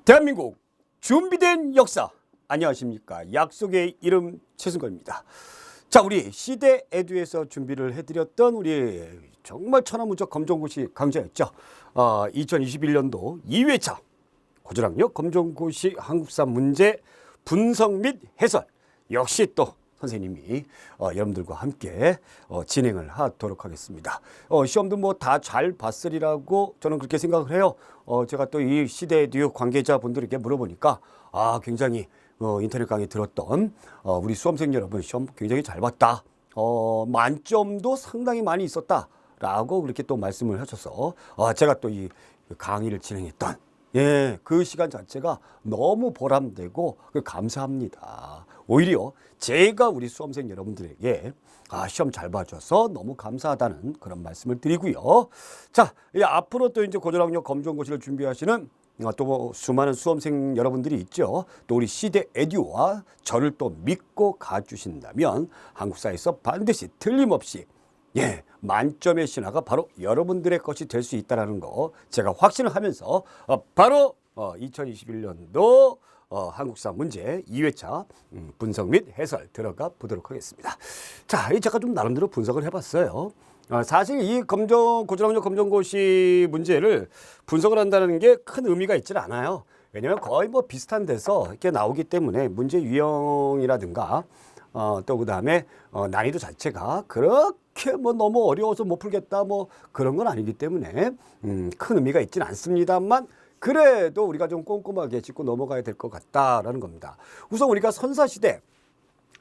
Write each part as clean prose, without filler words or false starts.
대한민국 준비된 역사. 안녕하십니까. 약속의 이름 최승거입니다. 자, 우리 시대 에듀에서 준비를 해드렸던 우리 정말 천하무적 검정고시 강좌였죠. 2021년도 2회차 고전학력 검정고시 한국사 문제 분석 및 해설. 역시 또 선생님이 여러분들과 함께 진행을 하도록 하겠습니다. 시험도 뭐 다 잘 봤으리라고 저는 그렇게 생각을 해요. 제가 또 이 시대 에듀 관계자분들에게 물어보니까 굉장히 인터넷 강의 들었던 우리 수험생 여러분 시험 굉장히 잘 봤다. 만점도 상당히 많이 있었다라고 그렇게 또 말씀을 하셔서 제가 또 이 강의를 진행했던 그 시간 자체가 너무 보람되고 감사합니다. 오히려 제가 우리 수험생 여러분들에게 시험 잘 봐줘서 너무 감사하다는 그런 말씀을 드리고요. 자, 앞으로 또 이제 고전학력 검정고시를 준비하시는 또 수많은 수험생 여러분들이 있죠. 또 우리 시대 에듀와 저를 또 믿고 가주신다면 한국사에서 반드시 틀림없이 만점의 신화가 바로 여러분들의 것이 될 수 있다는 거 제가 확신을 하면서 바로 2021년도 한국사 문제 2회차 분석 및 해설 들어가 보도록 하겠습니다. 자, 제가 좀 나름대로 분석을 해봤어요. 사실 이 고전학력 검정고시 문제를 분석을 한다는 게 큰 의미가 있지는 않아요. 왜냐하면 거의 뭐 비슷한 데서 이렇게 나오기 때문에 문제 유형이라든가 또 그다음에 난이도 자체가 그렇게 뭐 너무 어려워서 못 풀겠다 뭐 그런 건 아니기 때문에 큰 의미가 있지는 않습니다만 그래도 우리가 좀 꼼꼼하게 짚고 넘어가야 될 것 같다라는 겁니다. 우선 우리가 선사시대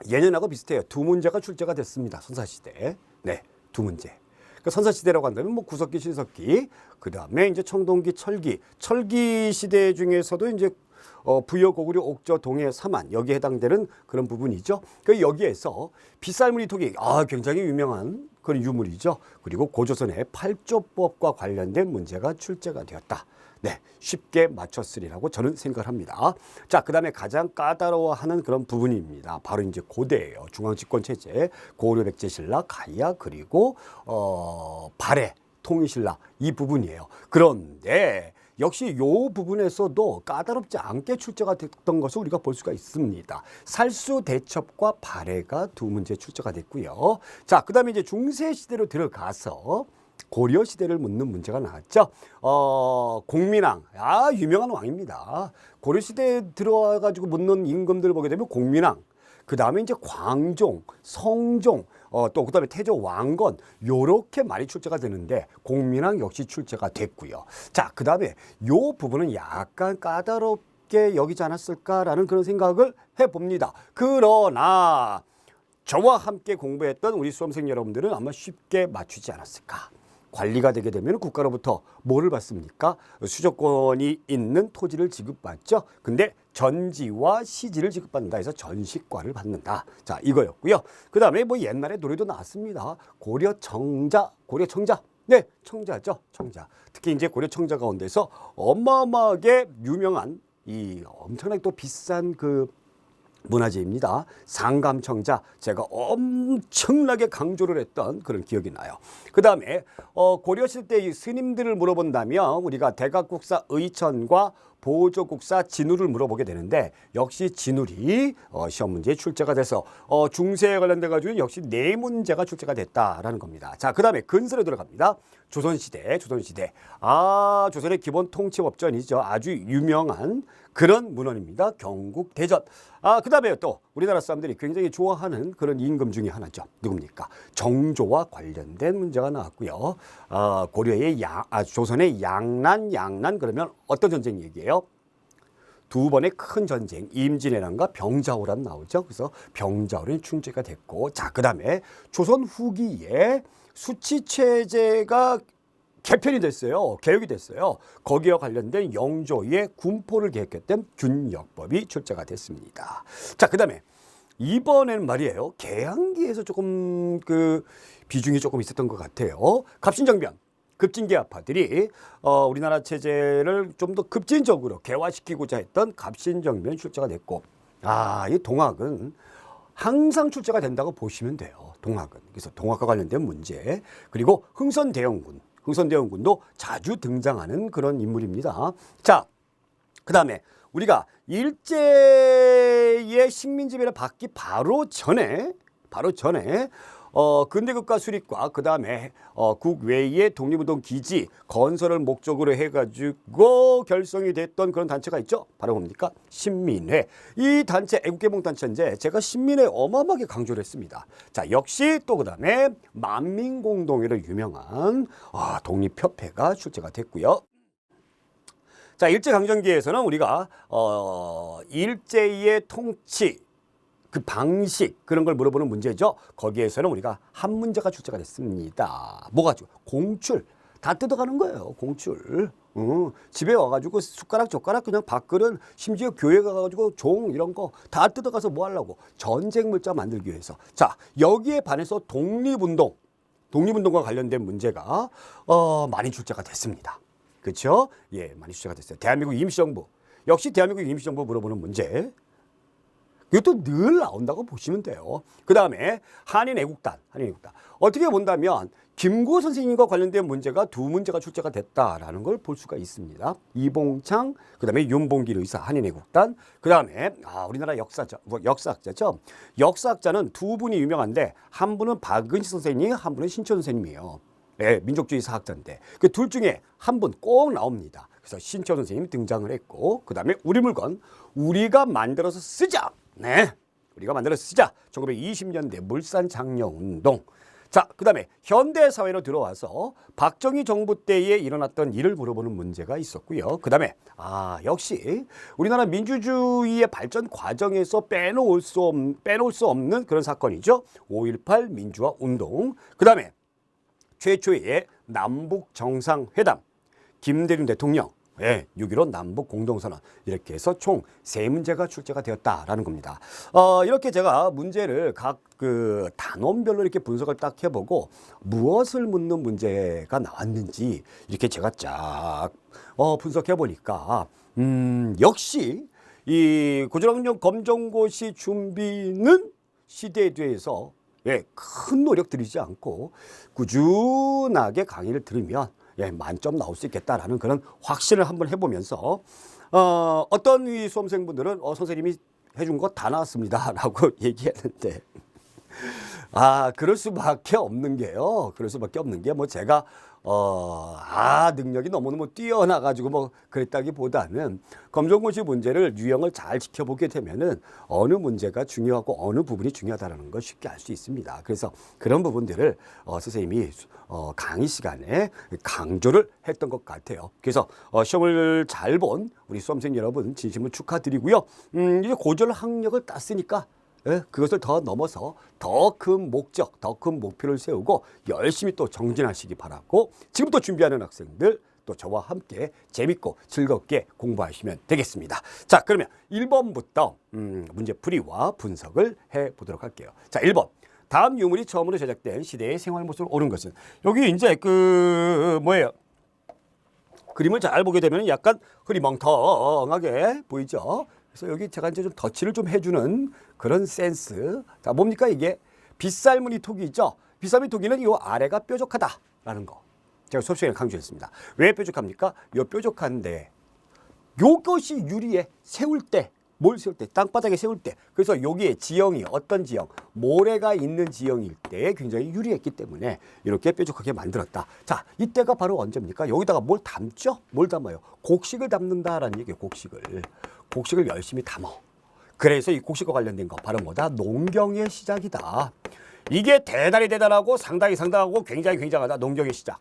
예년하고 비슷해요. 두 문제가 출제가 됐습니다. 선사시대. 네, 두 문제. 그러니까 선사시대라고 한다면 뭐 구석기, 신석기, 그 다음에 이제 청동기, 철기 시대 중에서도 이제 부여, 고구려, 옥저, 동해, 삼안 여기에 해당되는 그런 부분이죠. 그 여기에서 빗살무늬 토기 굉장히 유명한 그런 유물이죠. 그리고 고조선의 팔조법과 관련된 문제가 출제가 되었다. 네, 쉽게 맞췄으리라고 저는 생각을 합니다. 자, 그 다음에 가장 까다로워하는 그런 부분입니다. 바로 이제 고대예요. 중앙집권체제, 고구려 백제신라, 가야, 그리고 발해, 통일신라 이 부분이에요. 그런데 역시 이 부분에서도 까다롭지 않게 출제가 됐던 것을 우리가 볼 수가 있습니다. 살수, 대첩과 발해가 두 문제 출제가 됐고요. 자, 그 다음에 이제 중세시대로 들어가서 고려 시대를 묻는 문제가 나왔죠. 공민왕, 유명한 왕입니다. 고려 시대에 들어와가지고 묻는 임금들을 보게 되면 공민왕, 그 다음에 이제 광종, 성종, 또 그다음에 태조 왕건 요렇게 많이 출제가 되는데 공민왕 역시 출제가 됐고요. 자, 그 다음에 요 부분은 약간 까다롭게 여기지 않았을까라는 그런 생각을 해봅니다. 그러나 저와 함께 공부했던 우리 수험생 여러분들은 아마 쉽게 맞추지 않았을까. 관리가 되게 되면 국가로부터 뭐를 받습니까? 수조권이 있는 토지를 지급받죠. 근데 전지와 시지를 지급받는다 해서 전시과를 받는다. 자, 이거였고요. 그 다음에 뭐 옛날에 노래도 나왔습니다. 고려청자. 네, 청자죠. 청자. 특히 이제 고려청자 가운데서 어마어마하게 유명한 이 엄청나게 또 비싼 그 문화재입니다. 상감청자 제가 엄청나게 강조를 했던 그런 기억이 나요. 그 다음에 고려시대 때 스님들을 물어본다면 우리가 대각국사 의천과 보조국사 진우를 물어보게 되는데 역시 진울이 시험 문제에 출제가 돼서 중세에 관련돼 가지고 역시 네 문제가 출제가 됐다라는 겁니다. 자, 그 다음에 근설에 들어갑니다. 조선시대. 조선의 기본 통치법전이죠. 아주 유명한 그런 문헌입니다. 경국대전. 그 다음에 또 우리나라 사람들이 굉장히 좋아하는 그런 임금 중에 하나죠. 누굽니까? 정조와 관련된 문제가 나왔고요. 고려의 조선의 양난 그러면 어떤 전쟁 얘기예요? 두 번의 큰 전쟁, 임진왜란과 병자호란 나오죠. 그래서 병자호란이 출제가 됐고, 자, 그 다음에 조선 후기에 수치체제가 개편이 됐어요. 개혁이 됐어요. 거기와 관련된 영조의 군포를 개혁했던 균역법이 출제가 됐습니다. 자, 그 다음에 이번에는 말이에요. 개항기에서 조금 그 비중이 조금 있었던 것 같아요. 갑신정변. 급진개화파들이 우리나라 체제를 좀 더 급진적으로 개화시키고자 했던 갑신정변 출제가 됐고, 이 동학은 항상 출제가 된다고 보시면 돼요. 동학은. 그래서 동학과 관련된 문제, 그리고 흥선대원군도 자주 등장하는 그런 인물입니다. 자, 그 다음에 우리가 일제의 식민지배를 받기 바로 전에 근대국가 수립과 그 다음에 국외의 독립운동 기지 건설을 목적으로 해가지고 결성이 됐던 그런 단체가 있죠. 바로 뭡니까? 신민회. 이 단체 애국개봉단체인데 제가 신민회 어마어마하게 강조를 했습니다. 자, 역시 또 그 다음에 만민공동회로 유명한 독립협회가 출제가 됐고요. 자, 일제강점기에서는 우리가 일제의 통치 그 방식 그런 걸 물어보는 문제죠. 거기에서는 우리가 한 문제가 출제가 됐습니다. 뭐가죠? 공출. 다 뜯어가는 거예요. 공출. 집에 와가지고 숟가락 젓가락 그냥 밥그릇 심지어 교회 가가지고 종 이런 거 다 뜯어가서 뭐 하려고? 전쟁 물자 만들기 위해서. 자, 여기에 반해서 독립운동과 관련된 문제가 많이 출제가 됐습니다. 그렇죠? 예, 많이 출제가 됐어요. 대한민국 임시정부. 역시 대한민국 임시정부 물어보는 문제. 이것도 늘 나온다고 보시면 돼요. 그 다음에 한인애국단. 어떻게 본다면 김구 선생님과 관련된 문제가 두 문제가 출제가 됐다라는 걸 볼 수가 있습니다. 이봉창, 그 다음에 윤봉길 의사, 한인애국단. 그 다음에 우리나라 역사학자죠. 역사학자는 두 분이 유명한데 한 분은 박은시 선생님, 한 분은 신철 선생님이에요. 네, 민족주의 사학자인데 그 둘 중에 한 분 꼭 나옵니다. 그래서 신철 선생님이 등장을 했고 그 다음에 우리 물건 우리가 만들어서 쓰자. 네, 우리가 만들어서 쓰자. 1920년대 물산장려운동. 자, 그 다음에 현대사회로 들어와서 박정희 정부 때에 일어났던 일을 물어보는 문제가 있었고요. 그 다음에 역시 우리나라 민주주의의 발전 과정에서 빼놓을 수 없는 그런 사건이죠. 5.18 민주화 운동. 그 다음에 최초의 남북 정상회담, 김대중 대통령, 6.15 남북 공동선언 이렇게 해서 총 3문제가 출제가 되었다라는 겁니다. 이렇게 제가 문제를 각 그 단원별로 이렇게 분석을 딱 해보고 무엇을 묻는 문제가 나왔는지 이렇게 제가 쫙 분석해 보니까 역시 이 고전학력 검정고시 준비는 시대에 대해서 큰 노력 들이지 않고 꾸준하게 강의를 들으면 만점 나올 수 있겠다라는 그런 확신을 한번 해보면서 어떤 이 수험생분들은 선생님이 해준 거 다 나왔습니다 라고 얘기했는데 그럴 수밖에 없는 게요. 그럴 수밖에 없는 게 뭐 제가 능력이 너무너무 뛰어나가지고 뭐 그랬다기보다는 검정고시 문제를 유형을 잘 지켜보게 되면은 어느 문제가 중요하고 어느 부분이 중요하다는 걸 쉽게 알 수 있습니다. 그래서 그런 부분들을 선생님이 강의 시간에 강조를 했던 것 같아요. 그래서 시험을 잘 본 우리 수험생 여러분 진심으로 축하드리고요. 이제 고졸 학력을 땄으니까 그것을 더 넘어서 더 큰 목적, 더 큰 목표를 세우고 열심히 또 정진하시기 바라고 지금부터 준비하는 학생들 또 저와 함께 재밌고 즐겁게 공부하시면 되겠습니다. 자, 그러면 1번부터 문제풀이와 분석을 해보도록 할게요. 자, 1번. 다음 유물이 처음으로 제작된 시대의 생활 모습을 옳은 것은 여기 이제 그림을 잘 보게 되면 약간 흐리멍텅하게 보이죠? 그래서 여기 제가 이제 좀 덧칠을 좀 해주는 그런 센스. 자, 뭡니까 이게? 빗살무늬 토기 있죠? 빗살무늬 토기는 이 아래가 뾰족하다라는 거. 제가 수업 시간에 강조했습니다. 왜 뾰족합니까? 이 뾰족한데 요것이 유리에 세울 때, 뭘 세울 때? 땅바닥에 세울 때. 그래서 여기에 지형이 어떤 지형? 모래가 있는 지형일 때 굉장히 유리했기 때문에 이렇게 뾰족하게 만들었다. 자, 이때가 바로 언제입니까? 여기다가 뭘 담죠? 뭘 담아요? 곡식을 담는다라는 얘기예요. 곡식을 열심히 담어. 그래서 이 곡식과 관련된 거 바로 뭐다? 농경의 시작이다. 이게 대단하고 상당하고 굉장하다. 농경의 시작.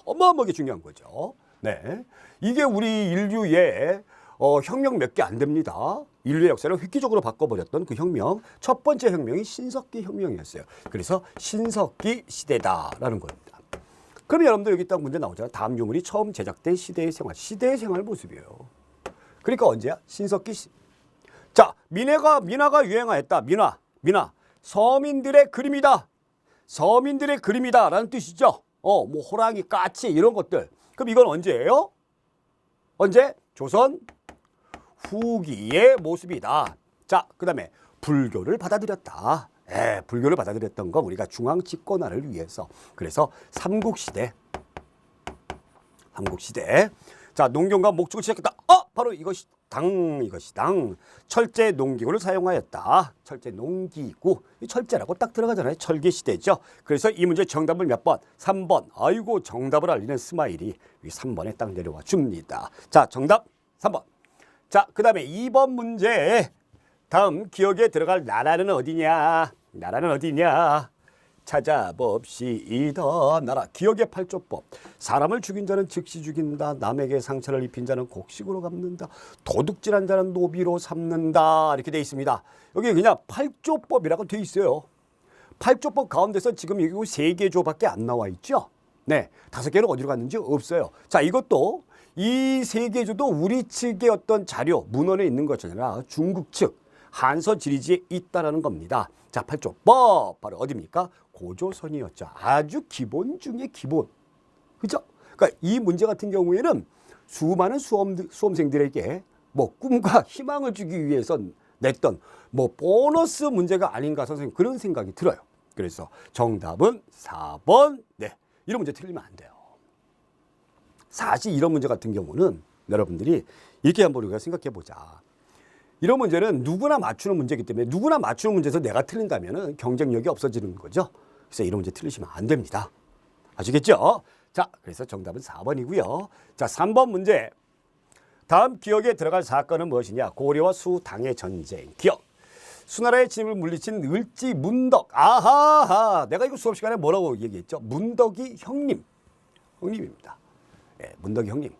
어마어마하게 중요한 거죠. 네, 이게 우리 인류의 혁명 몇 개 안 됩니다. 인류의 역사를 획기적으로 바꿔버렸던 그 혁명. 첫 번째 혁명이 신석기 혁명이었어요. 그래서 신석기 시대다라는 겁니다. 그러면 여러분들 여기 딱 문제 나오잖아요. 다음 유물이 처음 제작된 시대의 생활 모습이에요. 그러니까 언제야? 신석기 시. 자, 민화가 유행하였다. 민화. 서민들의 그림이다. 서민들의 그림이다라는 뜻이죠. 뭐 호랑이, 까치 이런 것들. 그럼 이건 언제예요? 언제? 조선 후기의 모습이다. 자, 그다음에 불교를 받아들였다. 불교를 받아들였던 건 우리가 중앙 집권화를 위해서. 그래서 삼국시대. 자, 농경과 목축을 시작했다. 바로 이것이 당. 철제 농기구를 사용하였다. 철제 농기구. 철제라고 딱 들어가잖아요. 철기 시대죠. 그래서 이 문제 정답을 몇 번? 3번. 아이고, 정답을 알리는 스마일이 3번에 딱 내려와 줍니다. 자, 정답 3번. 자, 그 다음에 2번 문제. 다음 기억에 들어갈 나라는 어디냐? 나라는 어디냐? 찾아봅시다. 나라. 기억의 8조법. 사람을 죽인 자는 즉시 죽인다. 남에게 상처를 입힌 자는 곡식으로 갚는다. 도둑질한 자는 노비로 삼는다. 이렇게 돼 있습니다. 여기 그냥 8조법이라고 돼 있어요. 8조법 가운데서 지금 여기 3개 조밖에 안 나와 있죠. 네, 5개는 어디로 갔는지 없어요. 자, 이것도 이 3개 조도 우리 측의 어떤 자료, 문헌에 있는 것이 아니라 중국 측 한서 지리지에 있다라는 겁니다. 자, 8조법 바로 어디입니까? 고조선이었죠. 아주 기본 중에 기본. 그죠? 그러니까 이 문제 같은 경우에는 수많은 수험생들에게 뭐 꿈과 희망을 주기 위해서 냈던 뭐 보너스 문제가 아닌가 선생님 그런 생각이 들어요. 그래서 정답은 4번. 네, 이런 문제 틀리면 안 돼요. 사실 이런 문제 같은 경우는 여러분들이 이렇게 한번 우리가 생각해 보자. 이런 문제는 누구나 맞추는 문제이기 때문에 누구나 맞추는 문제에서 내가 틀린다면 경쟁력이 없어지는 거죠. 그래서 이런 문제 틀리시면 안 됩니다. 아시겠죠? 자, 그래서 정답은 4번이고요. 자, 3번 문제. 다음 기억에 들어갈 사건은 무엇이냐? 고려와 수당의 전쟁. 기억. 수나라의 침을 물리친 을지 문덕. 아하하. 내가 이거 수업 시간에 뭐라고 얘기했죠? 문덕이 형님입니다. 예, 문덕이 형님.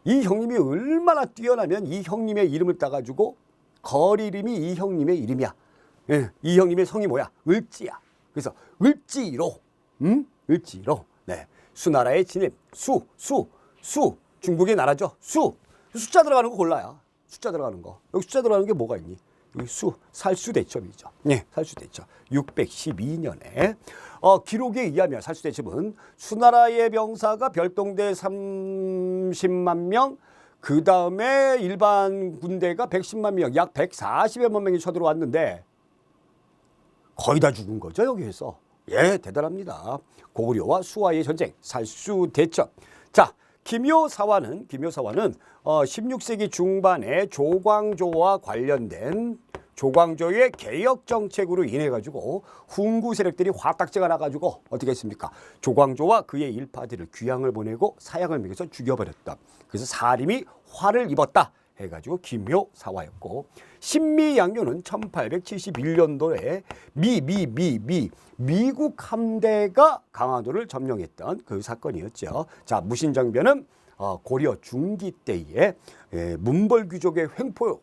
이 형님이 얼마나 뛰어나면 이 형님의 이름을 따가지고 거리 이름이 이 형님의 이름이야. 예, 이 형님의 성이 뭐야? 을지야. 그래서 을지로, 을지로. 네, 수나라의 진입. 수. 중국의 나라죠. 숫자 들어가는 거 골라요. 숫자 들어가는 거. 여기 숫자 들어가는 게 뭐가 있니? 여기 살수대첩이죠. 네, 살수대첩. 612년에 기록에 의하면 살수대첩은 수나라의 병사가 별동대 30만 명, 그 다음에 일반 군대가 110만 명, 약 140여만 명이 쳐들어왔는데 거의 다 죽은 거죠, 여기에서. 예, 대단합니다. 고구려와 수와의 전쟁, 살수대첩. 자, 기묘사화는 16세기 중반에 조광조와 관련된 조광조의 개혁 정책으로 인해 가지고 훈구 세력들이 화딱지가 나가지고 어떻게 했습니까? 조광조와 그의 일파들을 귀양을 보내고 사약을 먹여서 죽여버렸다. 그래서 사림이 화를 입었다 해가지고 기묘사화였고, 신미양요는 1871년도에 미국 함대가 강화도를 점령했던 그 사건이었죠. 자, 무신정변은 고려 중기 때에 문벌귀족의 횡포,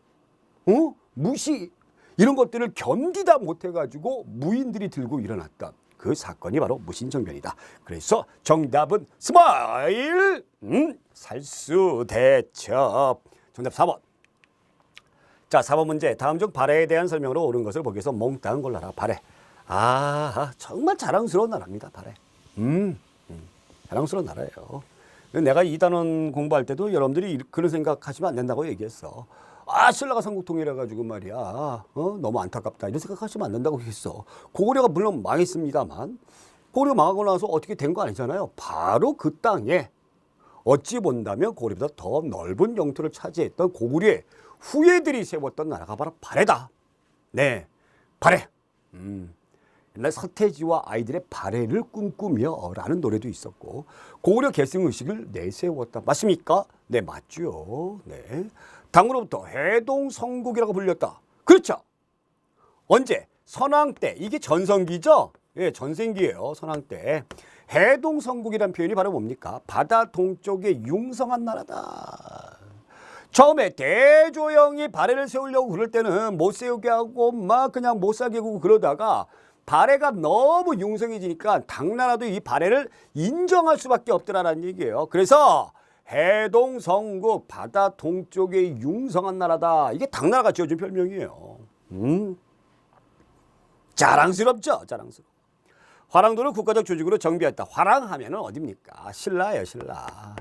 무시 이런 것들을 견디다 못해가지고 무인들이 들고 일어났던 그 사건이 바로 무신정변이다. 그래서 정답은 스마일, 살수대첩. 정답 4번. 자, 4번 문제. 다음 중 발해에 대한 설명으로 옳은 것을 보기 위해서 몽땅 골라라. 발해. 정말 자랑스러운 나라입니다. 발해. 자랑스러운 나라예요. 내가 이단원 공부할 때도 여러분들이 그런 생각하시면 안 된다고 얘기했어. 신라가 삼국통일해가지고 말이야. 너무 안타깝다. 이런 생각하시면 안 된다고 했어. 고구려가 물론 망했습니다만 고구려 망하고 나서 어떻게 된 거 아니잖아요. 바로 그 땅에 어찌 본다면 고구려보다 더 넓은 영토를 차지했던 고구려의 후예들이 세웠던 나라가 바로 발해다. 네, 발해. 옛날 서태지와 아이들의 발해를 꿈꾸며 라는 노래도 있었고, 고구려 계승의식을 내세웠다. 맞습니까? 네, 맞죠. 네. 당으로부터 해동성국이라고 불렸다. 그렇죠. 언제? 선왕 때. 이게 전성기죠. 예, 전생기예요. 선왕 때. 해동성국이라는 표현이 바로 뭡니까? 바다 동쪽에 융성한 나라다. 처음에 대조영이 발해를 세우려고 그럴 때는 못 세우게 하고 막 그냥 못 살게 하고 그러다가 발해가 너무 융성해지니까 당나라도 이 발해를 인정할 수밖에 없더라라는 얘기예요. 그래서 해동성국, 바다 동쪽에 융성한 나라다. 이게 당나라가 지어준 별명이에요. 자랑스럽죠? 자랑스러워. 화랑도를 국가적 조직으로 정비했다. 화랑하면은 어딥니까? 신라예요, 신라.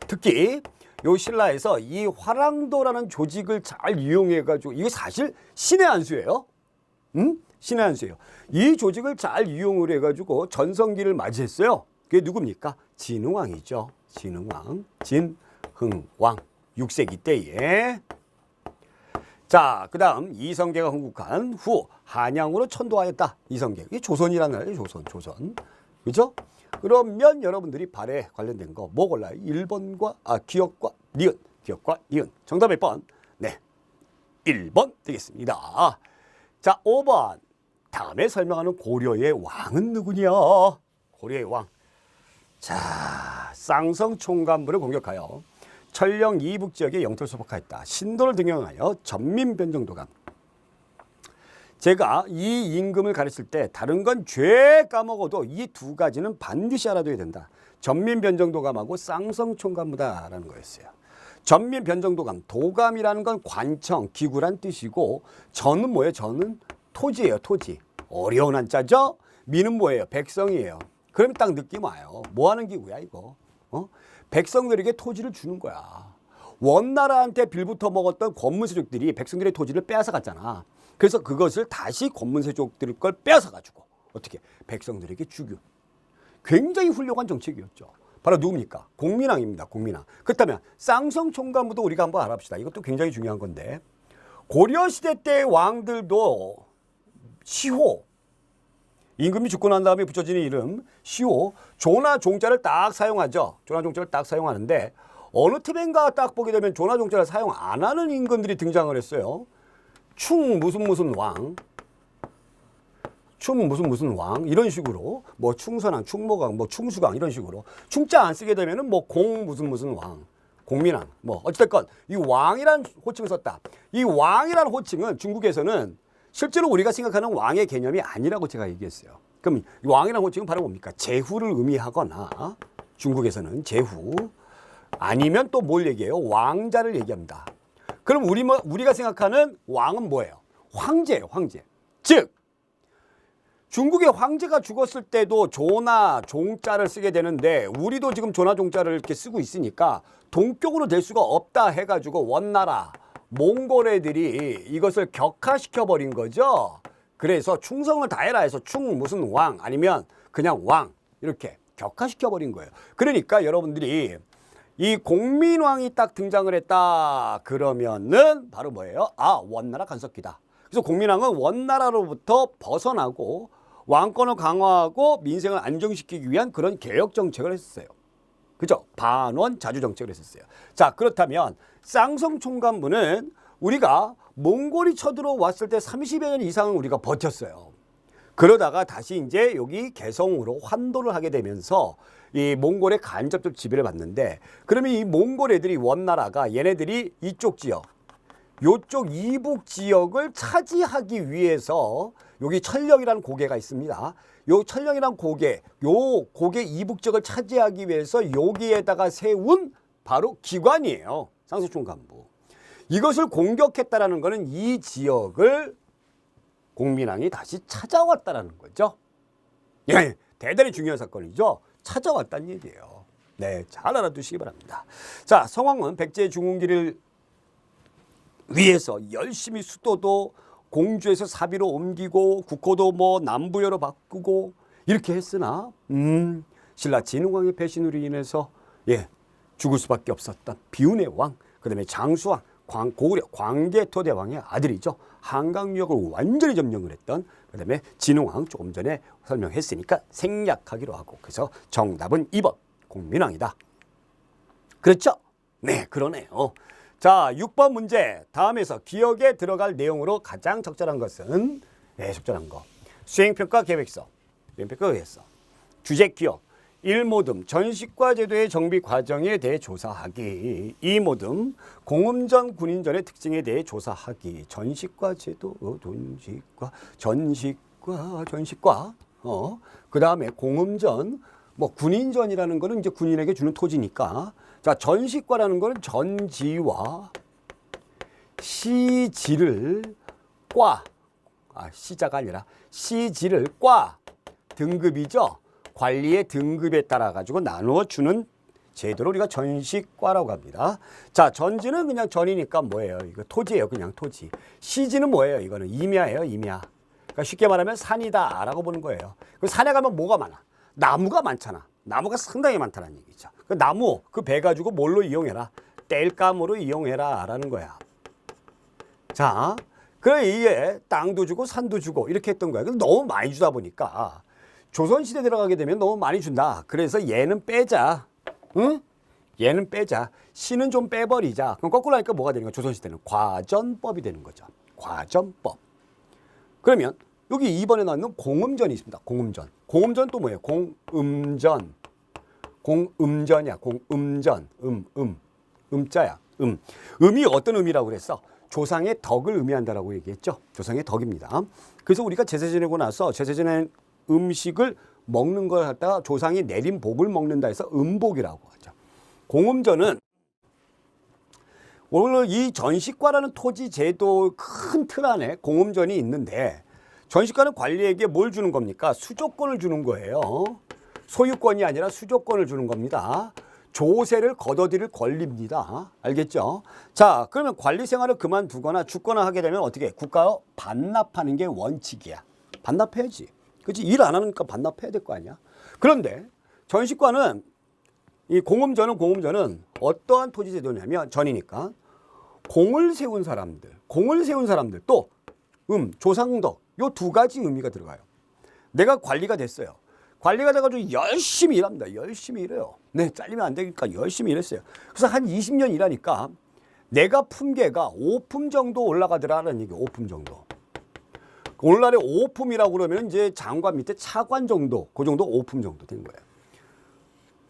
특히 요 신라에서 이 화랑도라는 조직을 잘 이용해가지고, 이게 사실 신의 한 수예요. 신의 한 수예요. 이 조직을 잘 이용을 해가지고 전성기를 맞이했어요. 그게 누굽니까? 진흥왕이죠. 진흥왕. 흥왕 6세기 때에. 자, 그 다음 이성계가 흥국한 후 한양으로 천도하였다. 이성계. 이게 조선이라는 나라예요. 조선. 그죠? 그러면 여러분들이 발에 관련된 거 뭐 골라요? 1번과 기역과 니은. 기역과 니은. 정답 몇 번? 네. 1번 되겠습니다. 자, 5번. 다음에 설명하는 고려의 왕은 누구냐? 고려의 왕. 자, 쌍성 총관부를 공격하여 천령 이북 지역에 영토를 소박하였다. 신도를 등용하여 전민변정도감. 제가 이 임금을 가르칠 때 다른 건 죄 까먹어도 이 두 가지는 반드시 알아둬야 된다. 전민변정도감하고 쌍성총관부다라는 거였어요. 전민변정도감, 도감이라는 건 관청, 기구란 뜻이고 전은 뭐예요? 전은 토지예요. 토지. 어려운 한자죠? 민은 뭐예요? 백성이에요. 그럼 딱 느낌 와요. 뭐 하는 기구야 이거? 백성들에게 토지를 주는 거야. 원나라한테 빌붙어 먹었던 권문세족들이 백성들의 토지를 빼앗아 갔잖아. 그래서 그것을 다시 권문세족들 걸 빼앗아 가지고 어떻게 백성들에게 주교. 굉장히 훌륭한 정책이었죠. 바로 누굽니까? 공민왕입니다. 공민왕. 그렇다면 쌍성총관부도 우리가 한번 알아봅시다. 이것도 굉장히 중요한 건데 고려시대 때 왕들도 시호, 임금이 죽고 난 다음에 붙여지는 이름 시호, 조나 종자를 딱 사용하죠. 조나 종자를 딱 사용하는데 어느 틈엔가 딱 보게 되면 조나 종자를 사용 안 하는 임금들이 등장을 했어요. 충 무슨 왕, 충 무슨 왕 이런 식으로 뭐 충선왕, 충모강, 뭐 충수강 이런 식으로 충자 안 쓰게 되면은 뭐 공 무슨 왕, 공민왕 뭐 어쨌든 이 왕이란 호칭을 썼다. 이 왕이란 호칭은 중국에서는 실제로 우리가 생각하는 왕의 개념이 아니라고 제가 얘기했어요. 그럼 왕이라는 호칭은 바로 뭡니까? 제후를 의미하거나 중국에서는 제후 아니면 또 뭘 얘기해요? 왕자를 얘기합니다. 그럼 우리가 생각하는 왕은 뭐예요? 황제예요. 황제. 즉 중국의 황제가 죽었을 때도 조나 종자를 쓰게 되는데 우리도 지금 조나 종자를 이렇게 쓰고 있으니까 동격으로 될 수가 없다 해가지고 원나라 몽골 애들이 이것을 격화시켜 버린 거죠. 그래서 충성을 다해라 해서 충 무슨 왕 아니면 그냥 왕 이렇게 격화시켜 버린 거예요. 그러니까 여러분들이 이 공민왕이 딱 등장을 했다 그러면은 바로 뭐예요? 원나라 간섭기다. 그래서 공민왕은 원나라로부터 벗어나고 왕권을 강화하고 민생을 안정시키기 위한 그런 개혁 정책을 했었어요. 그죠? 반원 자주 정책을 했었어요. 자, 그렇다면 쌍성총관부는 우리가 몽골이 쳐들어왔을 때 30여 년 이상은 우리가 버텼어요. 그러다가 다시 이제 여기 개성으로 환도를 하게 되면서 이 몽골의 간접적 지배를 받는데 그러면 이 몽골 애들이 원나라가 얘네들이 이쪽 지역 요쪽 이북 지역을 차지하기 위해서 여기 천령이라는 고개가 있습니다. 요 천령이라는 고개, 요 고개 이북 지역을 차지하기 위해서 여기에다가 세운 바로 기관이에요. 쌍성총관부. 이것을 공격했다라는 것은 이 지역을 공민왕이 다시 찾아왔다라는 거죠. 예, 대단히 중요한 사건이죠. 찾아왔다는 얘기예요. 네, 잘 알아두시기 바랍니다. 자, 성왕은 백제 중흥기를 위해서 열심히 수도도 공주에서 사비로 옮기고 국호도 뭐 남부여로 바꾸고 이렇게 했으나 신라 진흥왕의 배신으로 인해서 죽을 수밖에 없었던 비운의 왕, 그다음에 장수왕, 고구려 광개토대왕의 아들이죠. 한강유역을 완전히 점령을 했던 그다음에 진흥왕 조금 전에 설명했으니까 생략하기로 하고 그래서 정답은 2번 공민왕이다. 그렇죠? 네, 그러네요. 자, 6번 문제 다음에서 기억에 들어갈 내용으로 가장 적절한 것은 적절한 거 수행평가 계획서, 수행평가 계획서 주제 기억 1모듬 전식과 제도의 정비 과정에 대해 조사하기 2모듬 공음전 군인전의 특징에 대해 조사하기 전식과 제도 전식과 그 다음에 공음전 뭐 군인전이라는 거는 이제 군인에게 주는 토지니까 자 전식과라는 거는 전지와 시지를 시자가 아니라 시지를 과 등급이죠. 관리의 등급에 따라 가지고 나누어 주는 제도를 우리가 전식과라고 합니다. 자, 전지는 그냥 전이니까 뭐예요? 이거 토지예요. 그냥 토지. 시지는 뭐예요? 이거는 임야예요. 임야. 그러니까 쉽게 말하면 산이다라고 보는 거예요. 그 산에 가면 뭐가 많아? 나무가 많잖아. 나무가 상당히 많다는 얘기죠. 그 나무 그 배 가지고 뭘로 이용해라? 땔감으로 이용해라 라는 거야. 자, 그래 이게 땅도 주고 산도 주고 이렇게 했던 거야. 근데 너무 많이 주다 보니까 조선시대 들어가게 되면 너무 많이 준다. 그래서 얘는 빼자. 응? 얘는 빼자. 시는 좀 빼버리자. 그럼 거꾸로 하니까 뭐가 되는 거야? 조선시대는 과전법이 되는 거죠. 과전법. 그러면 여기 2번에 나오는 공음전이 있습니다. 공음전. 공음전 또 뭐예요? 공음전. 공음전이야. 공음전. 음자야. 음이 어떤 음이라고 그랬어? 조상의 덕을 의미한다라고 얘기했죠. 조상의 덕입니다. 그래서 우리가 제사 지내고 나서 제사 지낸 음식을 먹는 걸 갖다가 조상이 내린 복을 먹는다 해서 음복이라고 하죠. 공음전은 오늘 이 전시과라는 토지 제도 큰 틀 안에 공음전이 있는데 전시과는 관리에게 뭘 주는 겁니까? 수조권을 주는 거예요. 소유권이 아니라 수조권을 주는 겁니다. 조세를 걷어들일 권리입니다. 알겠죠? 자, 그러면 관리 생활을 그만두거나 죽거나 하게 되면 어떻게 해? 국가에 반납하는 게 원칙이야. 반납해야지. 그렇지? 일 안 하니까 반납해야 될 거 아니야? 그런데 전시과는 이 공음전은 어떠한 토지 제도냐면 전이니까 공을 세운 사람들 또 조상덕 요 두 가지 의미가 들어가요. 내가 관리가 됐어요. 관리가 돼가지고 열심히 일합니다. 열심히 일해요. 네, 잘리면 안 되니까 열심히 일했어요. 그래서 한 20년 일하니까 내가 품계가 5품 정도 올라가더라는 얘기. 5품 정도. 오늘날에 5품이라고 그러면 이제 장관 밑에 차관 정도, 그 정도 5품 정도 된 거예요.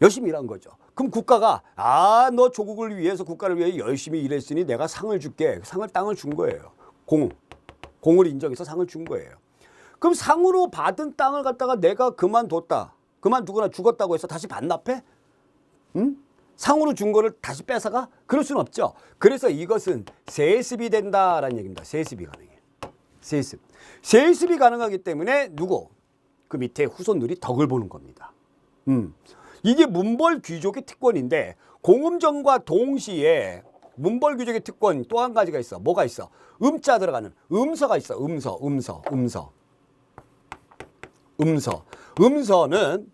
열심히 일한 거죠. 그럼 국가가 너 조국을 위해서 국가를 위해 열심히 일했으니 내가 상을 줄게. 땅을 준 거예요. 공을 인정해서 상을 준 거예요. 그럼 상으로 받은 땅을 갖다가 내가 그만두거나 죽었다고 해서 다시 반납해? 응? 상으로 준 거를 다시 뺏어가? 그럴 수는 없죠. 그래서 이것은 세습이 된다라는 얘기입니다. 세습이 가능해. 세습이 가능하기 때문에 그 밑에 후손들이 덕을 보는 겁니다. 이게 문벌 귀족의 특권인데 공음전과 동시에 문벌 귀족의 특권 또 한 가지가 있어. 뭐가 있어? 음자 들어가는 음서가 있어. 음서는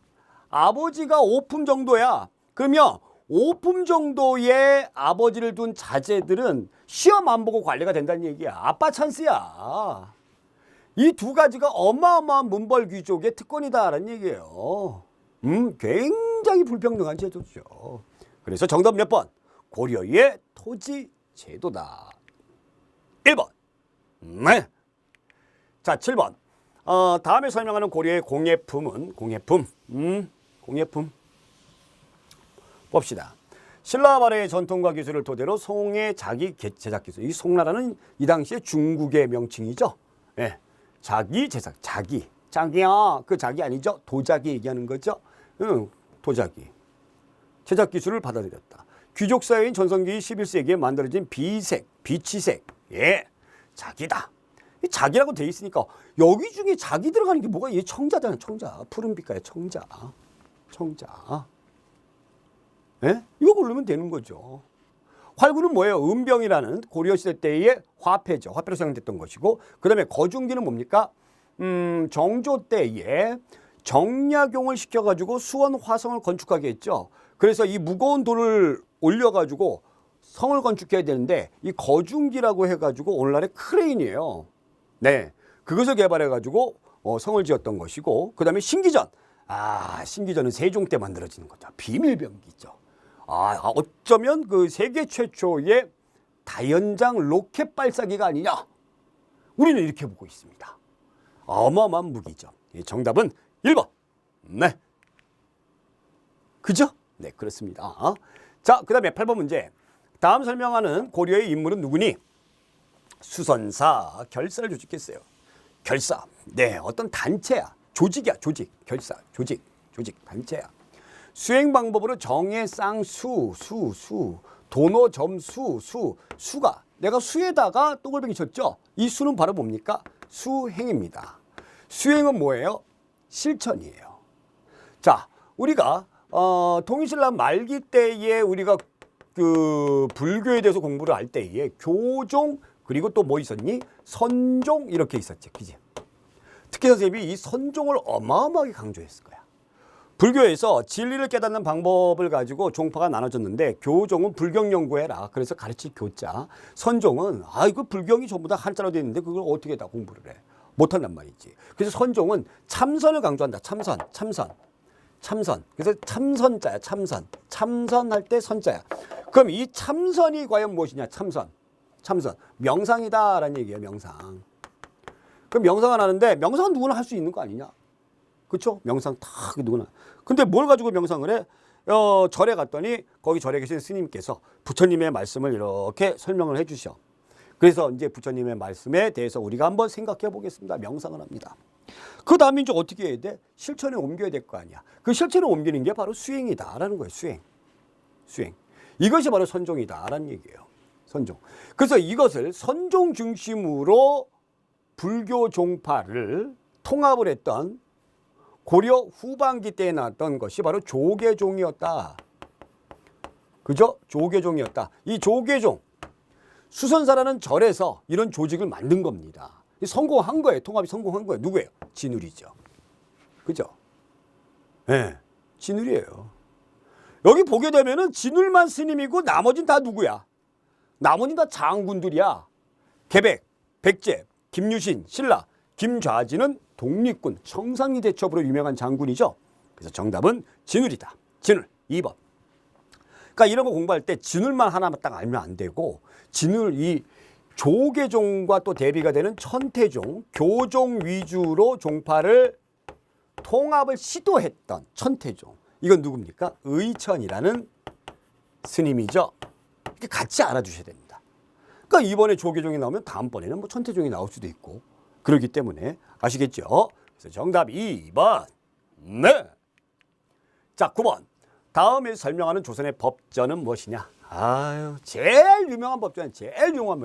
아버지가 5품 정도야. 그러면 5품 정도의 아버지를 둔 자제들은 시험 안 보고 관리가 된다는 얘기야. 아빠 찬스야. 이 두 가지가 어마어마한 문벌 귀족의 특권이다라는 얘기예요. 굉장히 불평등한 제도죠. 그래서 정답 몇 번? 고려의 토지 제도다. 1번. 네. 자, 7번. 다음에 설명하는 고려의 공예품은 공예품. 봅시다. 신라 말의 전통과 기술을 토대로 송의 자기 제작 기술. 이 송나라는 이 당시에 중국의 명칭이죠. 네. 자기 제작. 자기야. 그 자기 아니죠? 도자기 얘기하는 거죠. 도자기. 제작 기술을 받아들였다. 귀족 사회인 전성기 11세기에 만들어진 비치색. 예. 자기다. 자기라고 돼 있으니까 여기 중에 자기 들어가는 게 뭐가? 얘 청자잖아. 청자. 푸른빛깔의 청자. 예? 이거 고르면 되는 거죠. 활구는 뭐예요? 은병이라는 고려시대 때의 화폐죠. 화폐로 사용됐던 것이고, 그 다음에 거중기는 뭡니까? 정조 때에 정약용을 시켜가지고 수원 화성을 건축하게 했죠. 그래서 이 무거운 돌을 올려가지고 성을 건축해야 되는데 이 거중기라고 해가지고 오늘날의 크레인이에요. 네, 그것을 개발해가지고 성을 지었던 것이고, 그 다음에 신기전. 신기전은 세종 때 만들어지는 거죠. 비밀병기죠. 어쩌면 그 세계 최초의 다연장 로켓 발사기가 아니냐. 우리는 이렇게 보고 있습니다. 어마어마한 무기죠. 정답은 1번. 네. 그죠? 네, 그렇습니다. 자, 그 다음에 8번 문제. 다음 설명하는 고려의 인물은 누구니? 수선사, 결사를 조직했어요. 결사. 네, 어떤 단체야. 조직이야, 조직. 결사, 조직, 단체야. 수행 방법으로 정의 쌍수, 도노 점수, 수가. 내가 수에다가 또글뱅이 쳤죠? 이 수는 바로 뭡니까? 수행입니다. 수행은 뭐예요? 실천이에요. 자, 우리가 통일신라 말기 때에 우리가 그 불교에 대해서 공부를 할 때에 교종 그리고 또 뭐 있었니? 선종 이렇게 있었지, 그지? 특히 선생님이 이 선종을 어마어마하게 강조했을 거야. 불교에서 진리를 깨닫는 방법을 가지고 종파가 나눠졌는데 교종은 불경 연구해라. 그래서 가르칠 교자. 선종은 이거 불경이 전부 다 한자로 되어 있는데 그걸 어떻게 다 공부를 해. 못한단 말이지. 그래서 선종은 참선을 강조한다. 참선. 그래서 참선자야. 참선할 때 선자야. 그럼 이 참선이 과연 무엇이냐. 참선. 명상이다라는 얘기예요. 명상. 그럼 명상을 하는데 명상은 누구나 할 수 있는 거 아니냐. 그렇죠? 명상 다 누구나. 근데 뭘 가지고 명상을 해? 절에 갔더니 거기 절에 계신 스님께서 부처님의 말씀을 이렇게 설명을 해 주셔. 그래서 이제 부처님의 말씀에 대해서 우리가 한번 생각해 보겠습니다. 명상을 합니다. 그 다음에 이제 어떻게 해야 돼? 실천에 옮겨야 될 거 아니야. 그 실천에 옮기는 게 바로 수행이다라는 거예요. 수행. 이것이 바로 선종이다라는 얘기예요. 선종. 그래서 이것을 선종 중심으로 불교 종파를 통합을 했던 고려 후반기 때에 나왔던 것이 바로 조계종이었다. 그죠? 조계종이었다. 이 조계종, 수선사라는 절에서 이런 조직을 만든 겁니다. 성공한 거예요. 통합이 성공한 거예요. 누구예요? 진울이죠. 그죠? 네, 진울이에요. 여기 보게 되면은 진울만 스님이고 나머지는 다 누구야? 나머지는 다 장군들이야. 계백, 백제, 김유신, 신라, 김좌지는 독립군, 청산리 대첩으로 유명한 장군이죠. 그래서 정답은 진울이다. 진울 2번. 그러니까 이런 거 공부할 때 진울만 하나만 딱 알면 안 되고 진울 이 조계종과 또 대비가 되는 천태종, 교종 위주로 종파를 통합을 시도했던 천태종. 이건 누굽니까? 의천이라는 스님이죠. 이렇게 같이 알아주셔야 됩니다. 그러니까 이번에 조계종이 나오면 다음번에는 뭐 천태종이 나올 수도 있고 그렇기 때문에 아시겠죠? 그래서 정답 2번. 네. 자, 9번. 다음에 설명하는 조선의 법전은 무엇이냐? 제일 유명한 법전. 제일 유명한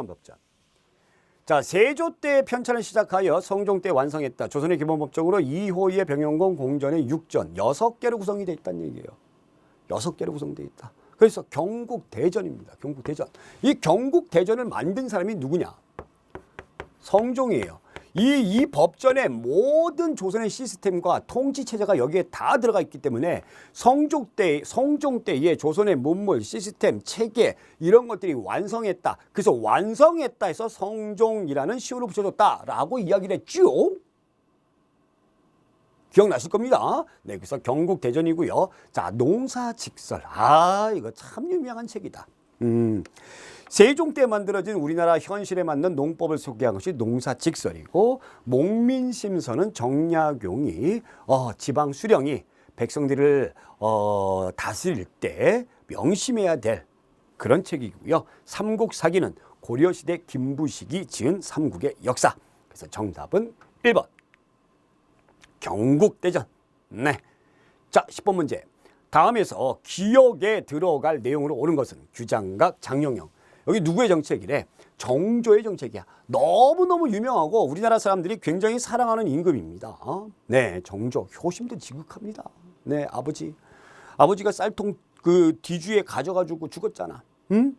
법전. 자, 세조 때 편찬을 시작하여 성종 때 완성했다. 조선의 기본법적으로 이호의 병영공 공전의 6전 6개로 구성이 되어 있다는 얘기예요. 6개로 구성되어 있다. 그래서 경국대전입니다. 경국대전. 이 경국대전을 만든 사람이 누구냐? 성종이에요. 이 법전의 모든 조선의 시스템과 통치체제가 여기에 다 들어가 있기 때문에 성종 때의 조선의 문물, 시스템, 체계 이런 것들이 완성했다. 그래서 완성했다 해서 성종이라는 시호를 붙여줬다라고 이야기를 했죠. 기억나실 겁니다. 네, 그래서 경국대전이고요. 자, 농사직설. 이거 참 유명한 책이다. 세종 때 만들어진 우리나라 현실에 맞는 농법을 소개한 것이 농사직설이고 목민심서는 정약용이 지방 수령이 백성들을 다스릴 때 명심해야 될 그런 책이고요. 삼국사기는 고려시대 김부식이 지은 삼국의 역사. 그래서 정답은 1번. 경국대전. 네. 자, 10번 문제. 다음에서 기억에 들어갈 내용으로 옳은 것은 규장각, 장용영. 여기 누구의 정책이래? 정조의 정책이야. 너무너무 유명하고 우리나라 사람들이 굉장히 사랑하는 임금입니다. 네, 정조. 효심도 지극합니다. 네, 아버지가 쌀통 그 뒤주에 가져가지고 죽었잖아. 응?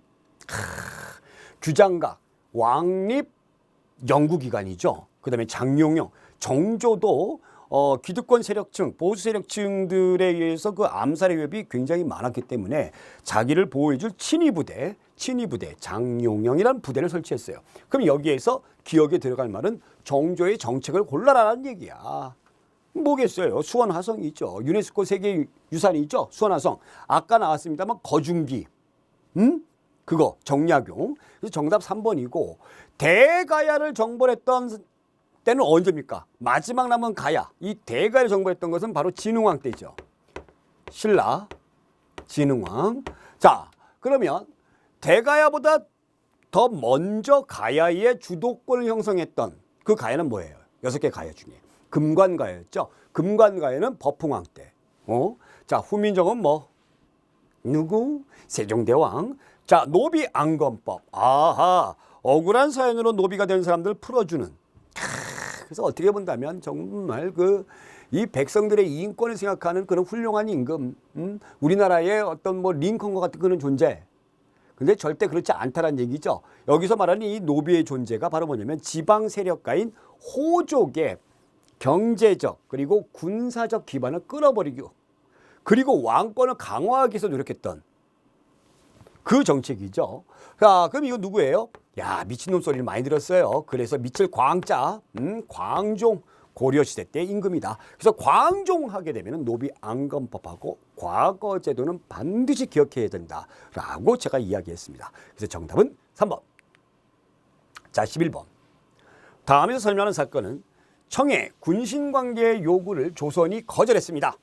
규장각, 왕립 연구기관이죠. 그 다음에 장용영. 정조도 기득권 세력층, 보수 세력층들에 의해서 그 암살의 위협이 굉장히 많았기 때문에 자기를 보호해줄 친위부대 장용영이라는 부대를 설치했어요. 그럼 여기에서 기억에 들어갈 말은 정조의 정책을 골라라라는 얘기야. 뭐겠어요? 수원화성이 있죠. 유네스코 세계유산이 있죠. 수원화성. 아까 나왔습니다만 거중기. 그거 정약용. 그래서 정답 3번이고 대가야를 정벌했던 때는 언제입니까? 마지막 남은 가야. 이 대가를 정벌했던 것은 바로 진흥왕 때죠. 신라, 진흥왕. 자, 그러면 대가야보다 더 먼저 가야의 주도권을 형성했던 그 가야는 뭐예요? 6개 가야 중에. 금관가야였죠. 금관가야는 법흥왕 때. 자, 후민정은 뭐? 누구? 세종대왕. 자, 노비안건법. 억울한 사연으로 노비가 된 사람들 풀어주는. 그래서 어떻게 본다면 정말 이 백성들의 이인권을 생각하는 그런 훌륭한 임금, 우리나라의 어떤 뭐 링컨과 같은 그런 존재. 근데 절대 그렇지 않다라는 얘기죠. 여기서 말하는 이 노비의 존재가 바로 뭐냐면 지방 세력가인 호족의 경제적 그리고 군사적 기반을 끊어버리고 그리고 왕권을 강화하기 위해서 노력했던 그 정책이죠. 자, 그럼 이거 누구예요? 야, 미친놈 소리를 많이 들었어요. 그래서 미칠 광자, 광종 고려시대 때 임금이다. 그래서 광종 하게 되면 노비 앙금법하고 과거 제도는 반드시 기억해야 된다라고 제가 이야기했습니다. 그래서 정답은 3번. 자, 11번. 다음에서 설명하는 사건은 청해 군신관계의 요구를 조선이 거절했습니다.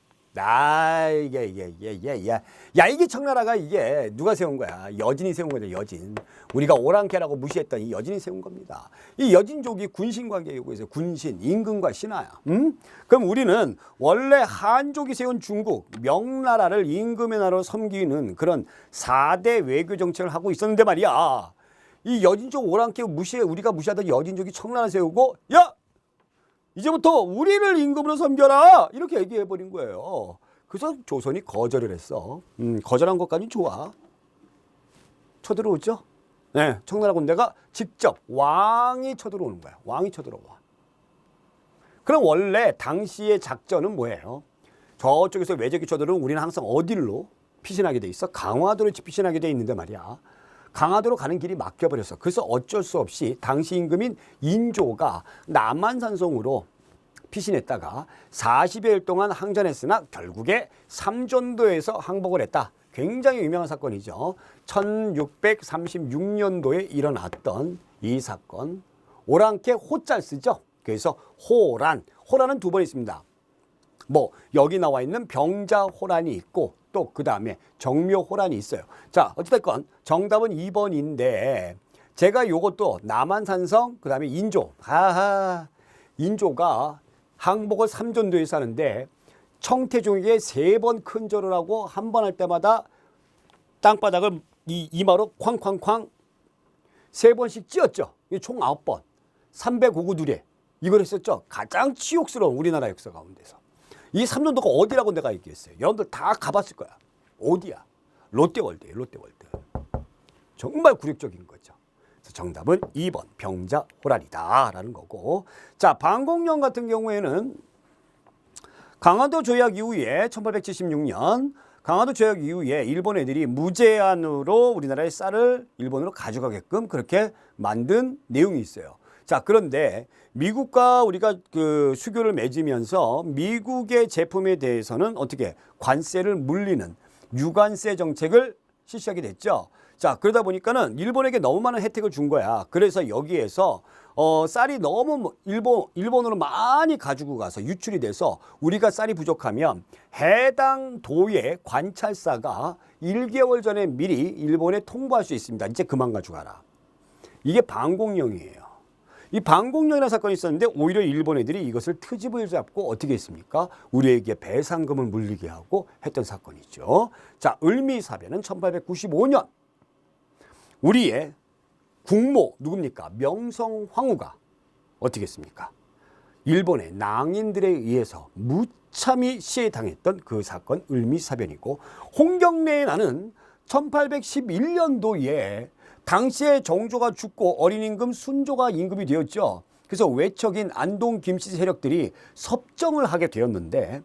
이게 청나라가 이게 누가 세운 거야? 여진이 세운 거죠, 여진. 우리가 오랑캐라고 무시했던 이 여진이 세운 겁니다. 이 여진족이 군신관계 요구에서 군신, 임금과 신하야. 그럼 우리는 원래 한족이 세운 중국, 명나라를 임금의 나라로 섬기는 그런 4대 외교 정책을 하고 있었는데 말이야. 이 여진족 오랑캐 우리가 무시하던 여진족이 청나라 세우고, 야! 이제부터 우리를 임금으로 섬겨라 이렇게 얘기해버린 거예요. 그래서 조선이 거절을 했어. 거절한 것까지 좋아. 쳐들어오죠. 네, 청나라 군대가 직접 왕이 쳐들어오는 거야. 왕이 쳐들어와. 그럼 원래 당시의 작전은 뭐예요? 저쪽에서 외적이 쳐들어오면 우리는 항상 어디로 피신하게 돼 있어? 강화도로 피신하게 돼 있는데 말이야. 강화도로 가는 길이 막혀버렸어. 그래서 어쩔 수 없이 당시 임금인 인조가 남한산성으로 피신했다가 40여일 동안 항전했으나 결국에 삼전도에서 항복을 했다. 굉장히 유명한 사건이죠. 1636년도에 일어났던 이 사건. 오랑캐 호자를 쓰죠. 그래서 호란은 두 번 있습니다. 뭐 여기 나와 있는 병자호란이 있고 또 그 다음에 정묘호란이 있어요. 자, 어찌됐건 정답은 2번인데 제가 요것도 남한산성 그 다음에 인조가 항복을 삼전도에서 하는데 청태종에게 3번 큰 절을 하고 한 번 할 때마다 땅바닥을 이마로 쾅쾅쾅 3번씩 찧었죠. 총 9번 305구 두례 이걸 했었죠. 가장 치욕스러운 우리나라 역사 가운데서. 이 삼전도가 어디라고 내가 얘기했어요. 여러분들 다 가봤을 거야. 어디야? 롯데월드예요. 롯데월드. 정말 굴욕적인 거죠. 그래서 정답은 2번 병자호란이다라는 거고. 자, 방공령 같은 경우에는 강화도 조약 이후에 1876년 강화도 조약 이후에 일본 애들이 무제한으로 우리나라의 쌀을 일본으로 가져가게끔 그렇게 만든 내용이 있어요. 자, 그런데 미국과 우리가 그 수교를 맺으면서 미국의 제품에 대해서는 어떻게 관세를 물리는 유관세 정책을 실시하게 됐죠. 자, 그러다 보니까는 일본에게 너무 많은 혜택을 준 거야. 그래서 여기에서 쌀이 너무 일본으로 많이 가지고 가서 유출이 돼서 우리가 쌀이 부족하면 해당 도의 관찰사가 1개월 전에 미리 일본에 통보할 수 있습니다. 이제 그만 가져가라. 이게 방공령이에요. 이 방공령이라는 사건이 있었는데 오히려 일본 애들이 이것을 트집을 잡고 어떻게 했습니까? 우리에게 배상금을 물리게 하고 했던 사건이죠. 자, 을미사변은 1895년 우리의 국모 누굽니까? 명성황후가 어떻게 했습니까? 일본의 낭인들에 의해서 무참히 시해당했던 그 사건 을미사변이고, 홍경래의 나는 1811년도에 당시에 정조가 죽고 어린 임금 순조가 임금이 되었죠. 그래서 외척인 안동 김씨 세력들이 섭정을 하게 되었는데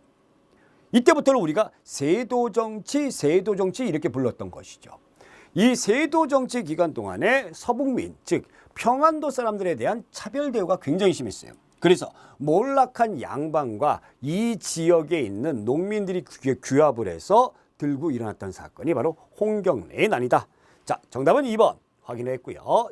이때부터는 우리가 세도정치 이렇게 불렀던 것이죠. 이 세도정치 기간 동안에 서북민, 즉 평안도 사람들에 대한 차별 대우가 굉장히 심했어요. 그래서 몰락한 양반과 이 지역에 있는 농민들이 규합을 해서 들고 일어났던 사건이 바로 홍경래의 난이다. 자, 정답은 2번 확인했고요.